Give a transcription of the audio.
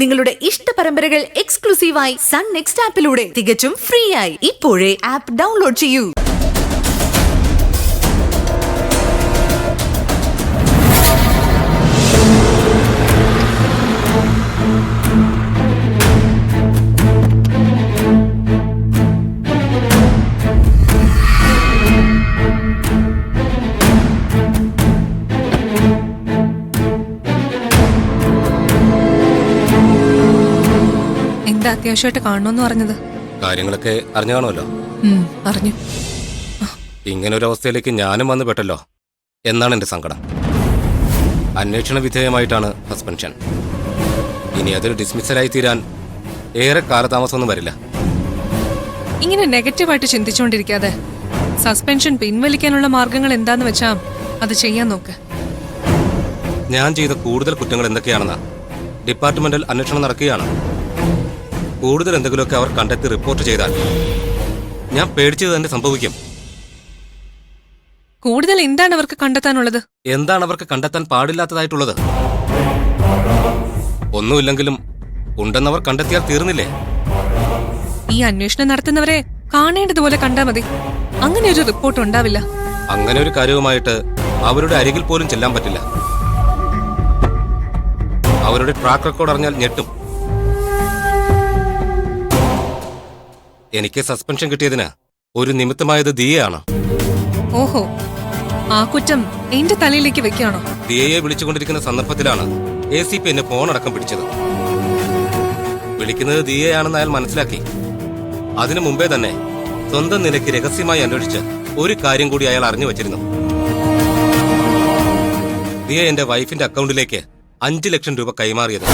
നിങ്ങളുടെ ഇഷ്ട പരമ്പരകൾ എക്സ്ക്ലൂസീവായി സൺ നെക്സ്റ്റ് ആപ്പിലൂടെ തികച്ചും ഫ്രീ ആയി ഇപ്പോഴേ ആപ്പ് ഡൗൺലോഡ് ചെയ്യൂ. എന്താ അത്യാവശ്യമായിട്ട് കാണണമെന്ന് പറഞ്ഞത്? കാര്യങ്ങളൊക്കെ അറിഞ്ഞു കാണുമല്ലോ. അറിഞ്ഞു. ഇങ്ങനൊരു അവസ്ഥയിലേക്ക് ഞാനും വന്നു പെട്ടല്ലോ എന്നാണ് എന്റെ സങ്കടം. അന്വേഷണ വിധേയമായിട്ടാണ് സസ്പെൻഷൻ. ഇനി അതൊരു ഡിസ്മിസലായി തീരാൻ ഏറെ കാലതാമസമൊന്നും വരില്ല. ഇങ്ങനെ നെഗറ്റീവായിട്ട് ചിന്തിച്ചുകൊണ്ടിരിക്കാതെ സസ്പെൻഷൻ പിൻവലിക്കാനുള്ള മാർഗങ്ങൾ എന്താന്ന് വെച്ചാ അത് ചെയ്യാൻ നോക്ക്. ഞാൻ ചെയ്ത കൂടുതൽ കുറ്റങ്ങൾ എന്തൊക്കെയാണെന്ന് ഡിപ്പാർട്ട്മെന്റൽ അന്വേഷണം നടക്കുകയാണ്. കൂടുതൽ എന്തെങ്കിലുമൊക്കെ അവർ കണ്ടെത്തി റിപ്പോർട്ട് ചെയ്താൽ ഞാൻ പേടിച്ചത് തന്നെ സംഭവിക്കും. കൂടുതൽ എന്താണ് അവർക്ക് കണ്ടെത്താനുള്ളത്? എന്താണ് അവർക്ക് കണ്ടെത്താൻ പാടില്ലാത്തതായിട്ടുള്ളത്? ഒന്നുമില്ലെങ്കിലും ഉണ്ടെന്നവർ കണ്ടെത്തിയാൽ തീർന്നില്ലേ? ഈ അന്വേഷണം നടത്തുന്നവരെ കാണേണ്ടതുപോലെ കണ്ടാ മതി. അങ്ങനെ ഒരു റിപ്പോർട്ട് ഉണ്ടാവില്ല. അങ്ങനെ ഒരു കാര്യവുമായിട്ട് അവരുടെ അരികിൽ പോലും ചെല്ലാൻ പറ്റില്ല. അവരുടെ ട്രാക്ക് റെക്കോർഡ് അറിഞ്ഞാൽ ഞെട്ടും. എനിക്ക് സസ്പെൻഷൻ കിട്ടിയതിന് ഒരു നിമിത്തമായത് ദിയയാണ്. ഓഹോ, ആ കുറ്റം എന്റെ തലയിലേക്ക് വെക്കുകയാണോ? ദിയയെ വിളിച്ചുകൊണ്ടിരിക്കുന്ന സന്ദർഭത്തിലാണ് ACP എന്നെ ഫോണടക്കം പിടിച്ചത്. വിളിക്കുന്നത് ദിയയാണെന്ന് അയാൾ മനസ്സിലാക്കി. അതിനു മുമ്പേ തന്നെ സ്വന്തം നിലയ്ക്ക് രഹസ്യമായി അന്വേഷിച്ച് ഒരു കാര്യം കൂടി അയാൾ അറിഞ്ഞു വച്ചിരുന്നു. ദിയ എന്റെ വൈഫിന്റെ അക്കൗണ്ടിലേക്ക് 5 ലക്ഷം രൂപ കൈമാറിയത്.